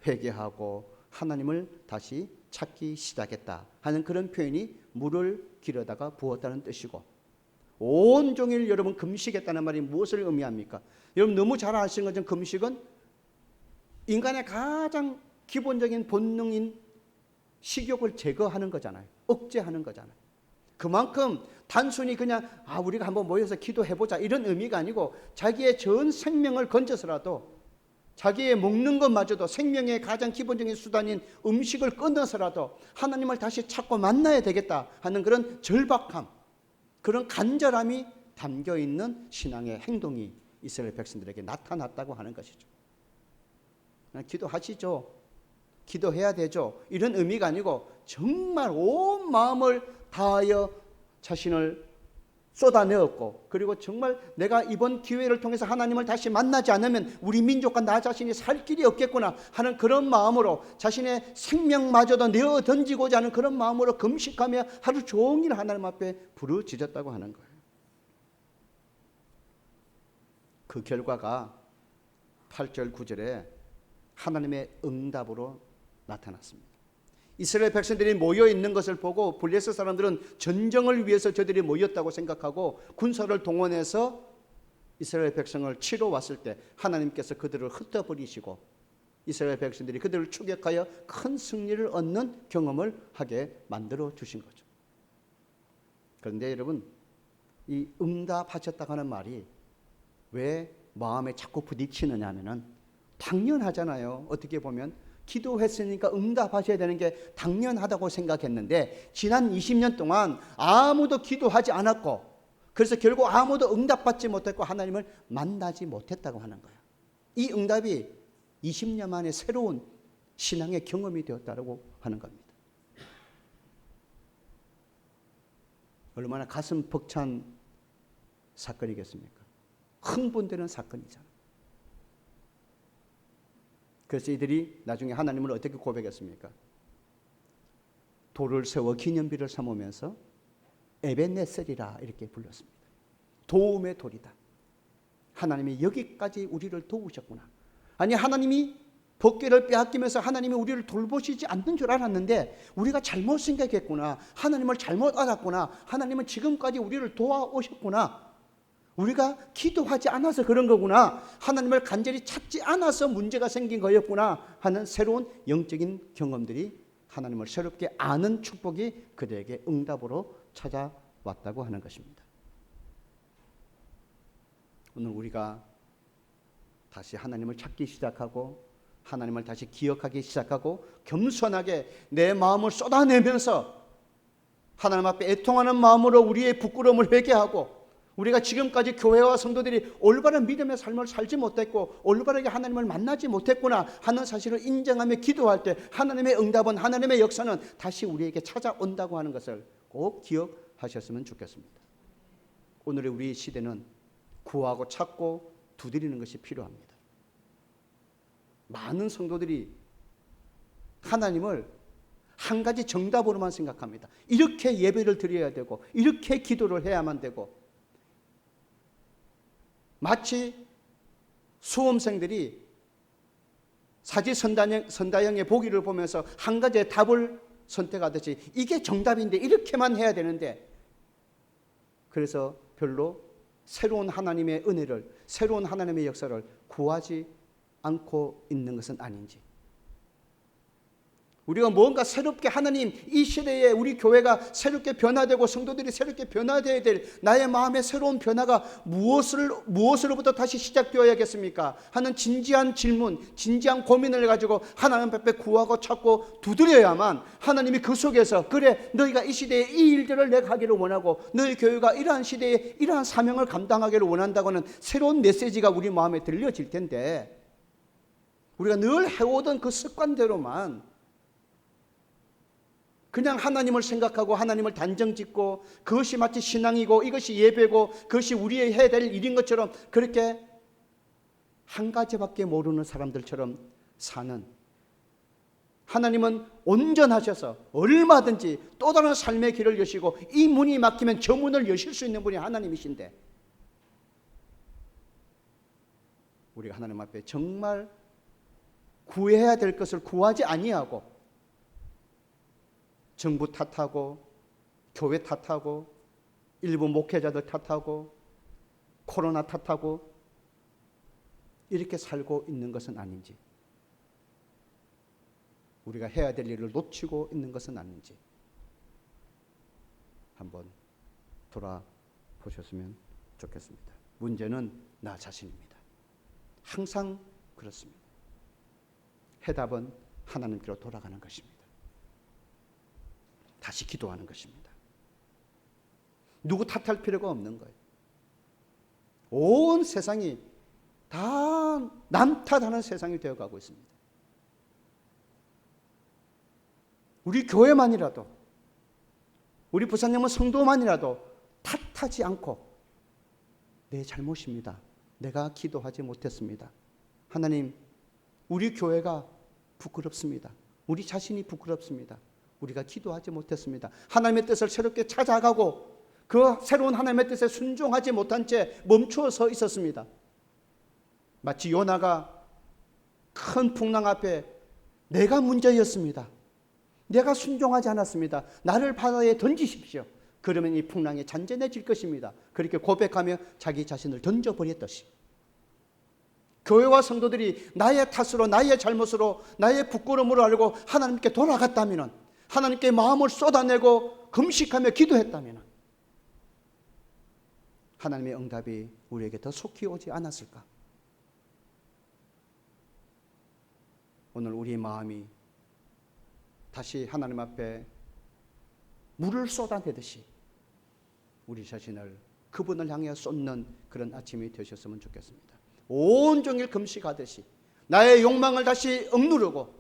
회개하고 하나님을 다시 찾기 시작했다 하는 그런 표현이 물을 기르다가 부었다는 뜻이고, 온종일 여러분 금식했다는 말이 무엇을 의미합니까? 여러분 너무 잘 아시는 것처럼 금식은 인간의 가장 기본적인 본능인 식욕을 제거하는 거잖아요. 억제하는 거잖아요. 그만큼 단순히 그냥 우리가 한번 모여서 기도해보자 이런 의미가 아니고 자기의 전 생명을 건져서라도 자기의 먹는 것마저도 생명의 가장 기본적인 수단인 음식을 끊어서라도 하나님을 다시 찾고 만나야 되겠다 하는 그런 절박함, 그런 간절함이 담겨있는 신앙의 행동이 이스라엘 백성들에게 나타났다고 하는 것이죠. 기도하시죠. 기도해야 되죠. 이런 의미가 아니고 정말 온 마음을 다하여 자신을 쏟아내었고, 그리고 정말 내가 이번 기회를 통해서 하나님을 다시 만나지 않으면 우리 민족과 나 자신이 살 길이 없겠구나 하는 그런 마음으로 자신의 생명마저도 내어 던지고자 하는 그런 마음으로 금식하며 하루 종일 하나님 앞에 부르짖었다고 하는 거예요. 그 결과가 8절 9절에 하나님의 응답으로 나타났습니다. 이스라엘 백성들이 모여 있는 것을 보고 블레셋 사람들은 전쟁을 위해서 저들이 모였다고 생각하고 군사를 동원해서 이스라엘 백성을 치러 왔을 때 하나님께서 그들을 흩어버리시고 이스라엘 백성들이 그들을 추격하여 큰 승리를 얻는 경험을 하게 만들어 주신 거죠. 그런데 여러분, 이 응답하셨다고 하는 말이 왜 마음에 자꾸 부딪히느냐 하면은 당연하잖아요. 어떻게 보면 기도했으니까 응답하셔야 되는 게 당연하다고 생각했는데 지난 20년 동안 아무도 기도하지 않았고 그래서 결국 아무도 응답받지 못했고 하나님을 만나지 못했다고 하는 거예요. 이 응답이 20년 만에 새로운 신앙의 경험이 되었다고 하는 겁니다. 얼마나 가슴 벅찬 사건이겠습니까? 흥분되는 사건이잖아요. 그래서 이들이 나중에 하나님을 어떻게 고백했습니까? 돌을 세워 기념비를 삼으면서 에벤네셀이라 이렇게 불렀습니다. 도움의 돌이다. 하나님이 여기까지 우리를 도우셨구나. 아니, 하나님이 법궤를 빼앗기면서 하나님이 우리를 돌보시지 않는 줄 알았는데 우리가 잘못 생각했구나. 하나님을 잘못 알았구나. 하나님은 지금까지 우리를 도와오셨구나. 우리가 기도하지 않아서 그런 거구나. 하나님을 간절히 찾지 않아서 문제가 생긴 거였구나 하는 새로운 영적인 경험들이 하나님을 새롭게 아는 축복이 그들에게 응답으로 찾아왔다고 하는 것입니다. 오늘 우리가 다시 하나님을 찾기 시작하고 하나님을 다시 기억하기 시작하고 겸손하게 내 마음을 쏟아내면서 하나님 앞에 애통하는 마음으로 우리의 부끄러움을 회개하고 우리가 지금까지 교회와 성도들이 올바른 믿음의 삶을 살지 못했고 올바르게 하나님을 만나지 못했구나 하는 사실을 인정하며 기도할 때 하나님의 응답은 하나님의 역사는 다시 우리에게 찾아온다고 하는 것을 꼭 기억하셨으면 좋겠습니다. 오늘의 우리 시대는 구하고 찾고 두드리는 것이 필요합니다. 많은 성도들이 하나님을 한 가지 정답으로만 생각합니다. 이렇게 예배를 드려야 되고 이렇게 기도를 해야만 되고 마치 수험생들이 사지선다형의 보기를 보면서 한 가지의 답을 선택하듯이 이게 정답인데 이렇게만 해야 되는데 그래서 별로 새로운 하나님의 은혜를 새로운 하나님의 역사를 구하지 않고 있는 것은 아닌지 우리가 뭔가 새롭게 하나님 이 시대에 우리 교회가 새롭게 변화되고 성도들이 새롭게 변화되어야 될 나의 마음의 새로운 변화가 무엇으로부터 다시 시작되어야겠습니까? 하는 진지한 질문, 진지한 고민을 가지고 하나님 앞에 구하고 찾고 두드려야만 하나님이 그 속에서 그래 너희가 이 시대에 이 일들을 내가 하기를 원하고 너희 교회가 이러한 시대에 이러한 사명을 감당하기를 원한다고는 새로운 메시지가 우리 마음에 들려질 텐데 우리가 늘 해오던 그 습관대로만 그냥 하나님을 생각하고 하나님을 단정짓고 그것이 마치 신앙이고 이것이 예배고 그것이 우리의 해야 될 일인 것처럼 그렇게 한 가지밖에 모르는 사람들처럼 사는 하나님은 온전하셔서 얼마든지 또 다른 삶의 길을 여시고 이 문이 막히면 저 문을 여실 수 있는 분이 하나님이신데 우리가 하나님 앞에 정말 구해야 될 것을 구하지 아니하고 정부 탓하고 교회 탓하고 일부 목회자들 탓하고 코로나 탓하고 이렇게 살고 있는 것은 아닌지 우리가 해야 될 일을 놓치고 있는 것은 아닌지 한번 돌아보셨으면 좋겠습니다. 문제는 나 자신입니다. 항상 그렇습니다. 해답은 하나님께로 돌아가는 것입니다. 다시 기도하는 것입니다. 누구 탓할 필요가 없는 거예요. 온 세상이 다 남 탓하는 세상이 되어가고 있습니다. 우리 교회만이라도 우리 부산영은 성도만이라도 탓하지 않고 내 잘못입니다. 내가 기도하지 못했습니다. 하나님 우리 교회가 부끄럽습니다. 우리 자신이 부끄럽습니다. 우리가 기도하지 못했습니다. 하나님의 뜻을 새롭게 찾아가고 그 새로운 하나님의 뜻에 순종하지 못한 채 멈추어 서 있었습니다. 마치 요나가 큰 풍랑 앞에 내가 문제였습니다. 내가 순종하지 않았습니다. 나를 바다에 던지십시오. 그러면 이 풍랑이 잔잔해질 것입니다. 그렇게 고백하며 자기 자신을 던져버렸듯이 교회와 성도들이 나의 탓으로, 나의 잘못으로, 나의 부끄러움으로 알고 하나님께 돌아갔다면, 하나님께 마음을 쏟아내고 금식하며 기도했다면 하나님의 응답이 우리에게 더 속히 오지 않았을까? 오늘 우리의 마음이 다시 하나님 앞에 물을 쏟아내듯이 우리 자신을 그분을 향해 쏟는 그런 아침이 되셨으면 좋겠습니다. 온종일 금식하듯이 나의 욕망을 다시 억누르고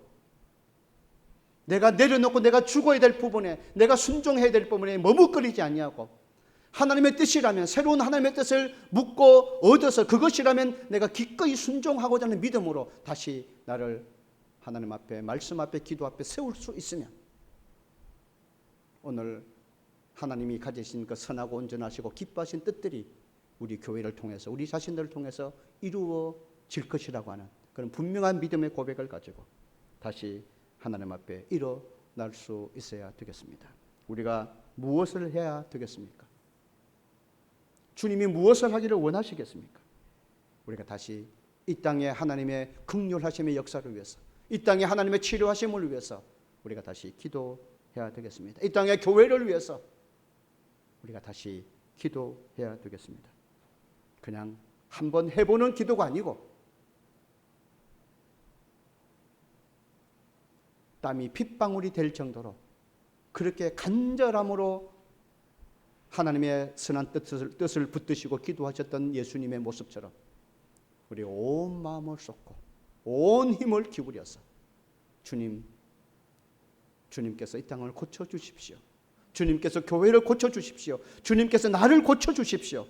내가 내려놓고 내가 죽어야 될 부분에, 내가 순종해야 될 부분에 머뭇거리지 아니하고 하나님의 뜻이라면, 새로운 하나님의 뜻을 묻고 얻어서 그것이라면 내가 기꺼이 순종하고자 하는 믿음으로 다시 나를 하나님 앞에, 말씀 앞에, 기도 앞에 세울 수 있으면 오늘 하나님이 가지신 그 선하고 온전하시고 기뻐하신 뜻들이 우리 교회를 통해서, 우리 자신들을 통해서 이루어질 것이라고 하는 그런 분명한 믿음의 고백을 가지고 다시 하나님 앞에 일어날 수 있어야 되겠습니다. 우리가 무엇을 해야 되겠습니까? 주님이 무엇을 하기를 원하시겠습니까? 우리가 다시 이 땅에 하나님의 긍휼하심의 역사를 위해서, 이 땅에 하나님의 치료하심을 위해서 우리가 다시 기도해야 되겠습니다. 이 땅의 교회를 위해서 우리가 다시 기도해야 되겠습니다. 그냥 한번 해보는 기도가 아니고 땀이 핏방울이 될 정도로 그렇게 간절함으로 하나님의 선한 뜻을 붙드시고 기도하셨던 예수님의 모습처럼 우리 온 마음을 쏟고 온 힘을 기울여서 주님께서 이 땅을 고쳐주십시오. 주님께서 교회를 고쳐주십시오. 주님께서 나를 고쳐주십시오.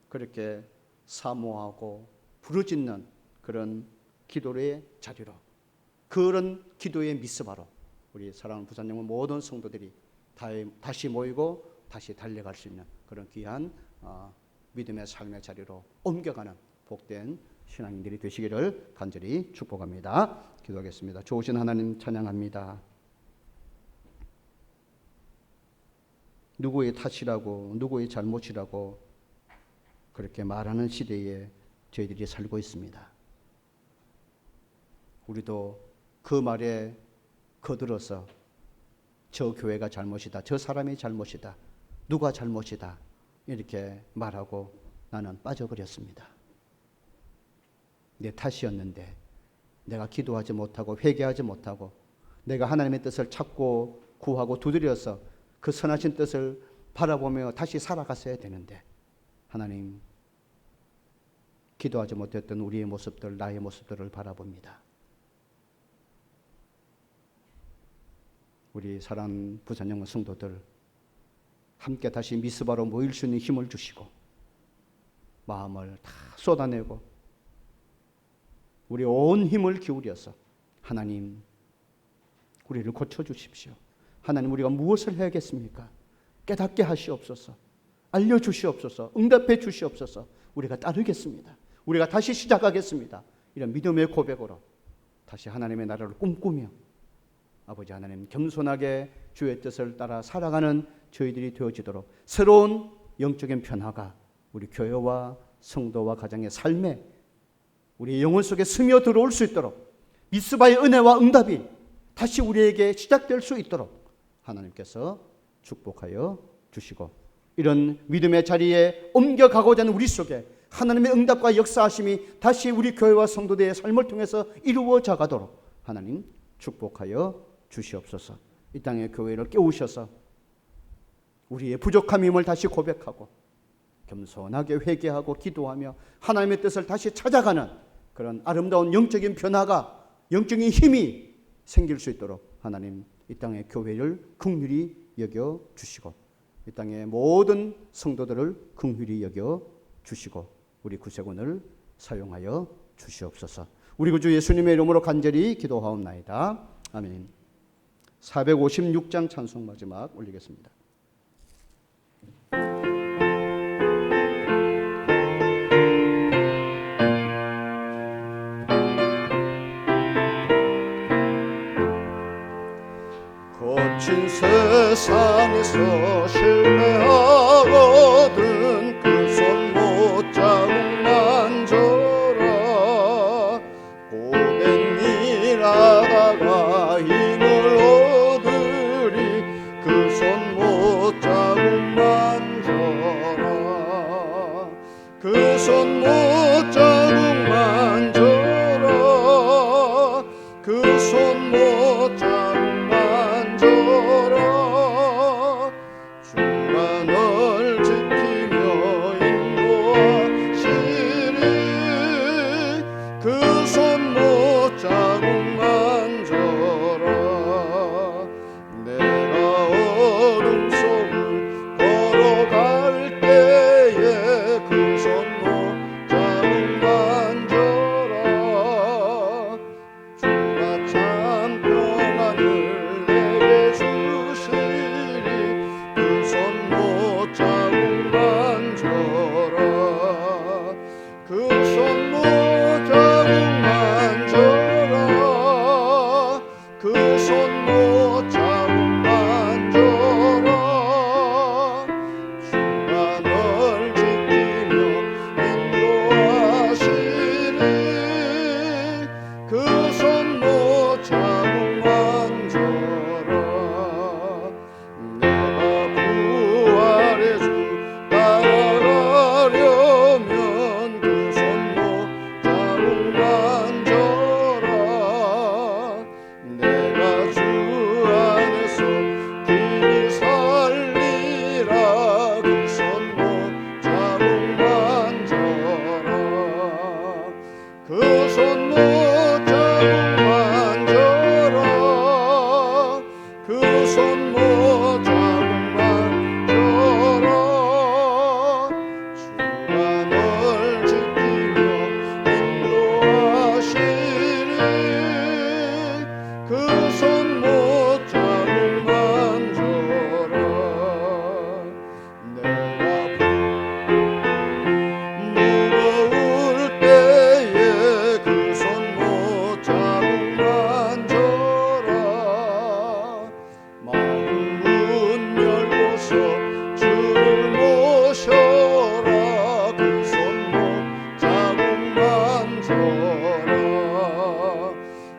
그렇게 사모하고 부르짖는 그런 기도의 자리로, 그런 기도의 미스바로 우리 사랑하는 부산영의 모든 성도들이 다시 모이고 다시 달려갈 수 있는 그런 귀한 믿음의 삶의 자리로 옮겨가는 복된 신앙인들이 되시기를 간절히 축복합니다. 기도하겠습니다. 좋으신 하나님 찬양합니다. 누구의 탓이라고, 누구의 잘못이라고 그렇게 말하는 시대에 저희들이 살고 있습니다. 우리도 그 말에 거들어서 저 교회가 잘못이다, 저 사람이 잘못이다, 누가 잘못이다 이렇게 말하고 나는 빠져버렸습니다. 내 탓이었는데 내가 기도하지 못하고 회개하지 못하고 내가 하나님의 뜻을 찾고 구하고 두드려서 그 선하신 뜻을 바라보며 다시 살아갔어야 되는데 하나님, 기도하지 못했던 우리의 모습들, 나의 모습들을 바라봅니다. 우리 사랑하는 부산영의 성도들 함께 다시 미스바로 모일 수 있는 힘을 주시고 마음을 다 쏟아내고 우리 온 힘을 기울여서 하나님, 우리를 고쳐주십시오. 하나님, 우리가 무엇을 해야겠습니까? 깨닫게 하시옵소서. 알려주시옵소서. 응답해 주시옵소서. 우리가 따르겠습니다. 우리가 다시 시작하겠습니다. 이런 믿음의 고백으로 다시 하나님의 나라를 꿈꾸며 아버지 하나님, 겸손하게 주의 뜻을 따라 살아가는 저희들이 되어지도록 새로운 영적인 변화가 우리 교회와 성도와 가정의 삶에 우리 영혼 속에 스며들어올 수 있도록 미스바의 은혜와 응답이 다시 우리에게 시작될 수 있도록 하나님께서 축복하여 주시고 이런 믿음의 자리에 옮겨가고자 하는 우리 속에 하나님의 응답과 역사하심이 다시 우리 교회와 성도들의 삶을 통해서 이루어져 가도록 하나님 축복하여 주시옵소서. 이 땅의 교회를 깨우셔서 우리의 부족함임을 다시 고백하고 겸손하게 회개하고 기도하며 하나님의 뜻을 다시 찾아가는 그런 아름다운 영적인 변화가, 영적인 힘이 생길 수 있도록 하나님 이 땅의 교회를 긍휼히 여겨 주시고 이 땅의 모든 성도들을 긍휼히 여겨 주시고 우리 구세군을 사용하여 주시옵소서. 우리 구주 예수님의 이름으로 간절히 기도하옵나이다. 아멘. 456장 찬송 마지막 올리겠습니다. 거친 세상에서 실패하거든 그 손 못자국 만져라. 고된 일 하다가 힘을 얻으리 그 손 못자국 만져라. 그 손 못자국 만져라. 그 손 못자국 만져라. 주가 널 지키며 인도하시리 그 손 못자국 만져라. 내가 어둠 속을 걸어갈 때에 그 손 못자국 만져라. 주가 참 평안을 내게 주시리 그 손 못자국 만져라. 그 손 못자국 만져라. 그 손 못자국 만져라. 주가 널 지키며 인도하시리 그 손 못자국 만져라. 내가 부활의 주 따라가려면 그 손 못자국 만져라. 내가 주 안에서 길이 살리라 그 손 못자국 만져라. 그 손 못자국 만져라. 그 손 못자국 만져라. 주가 널 지키며 인도하시리 그 손 못자국 만져라. 내가 무거울 때에 그 손 못자국 만져라. 마음은 열고서 주를 모셔라. 그 손 못자국 만져라.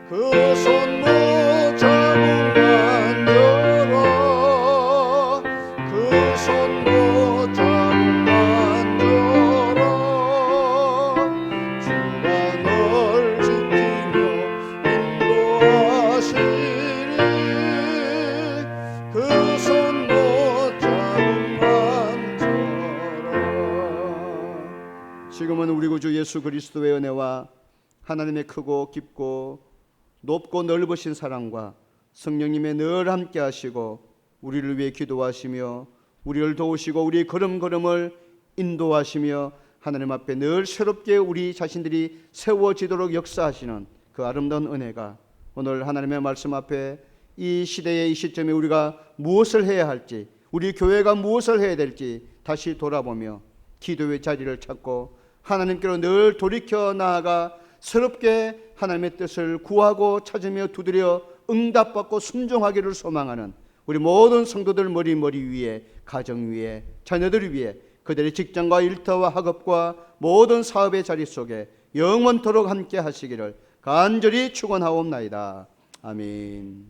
그 손 못자국 만져라. 그 손 못자국 만져라. 주가 널 지키며 인도하시리 그 손 못자국 만져라. 지금은 우리 구주 예수 그리스도의 은혜와 하나님의 크고 깊고 높고 넓으신 사랑과 성령님의 늘 함께 하시고 우리를 위해 기도하시며 우리를 도우시고 우리 걸음걸음을 인도하시며 하나님 앞에 늘 새롭게 우리 자신들이 세워지도록 역사하시는 그 아름다운 은혜가 오늘 하나님의 말씀 앞에 이 시대의 이 시점에 우리가 무엇을 해야 할지, 우리 교회가 무엇을 해야 될지 다시 돌아보며 기도의 자리를 찾고 하나님께로 늘 돌이켜 나아가 새롭게 하나님의 뜻을 구하고 찾으며 두드려 응답받고 순종하기를 소망하는 우리 모든 성도들 머리 위에, 가정 위에, 자녀들 위에, 그들의 직장과 일터와 학업과 모든 사업의 자리 속에 영원토록 함께 하시기를 간절히 축원하옵나이다. 아멘.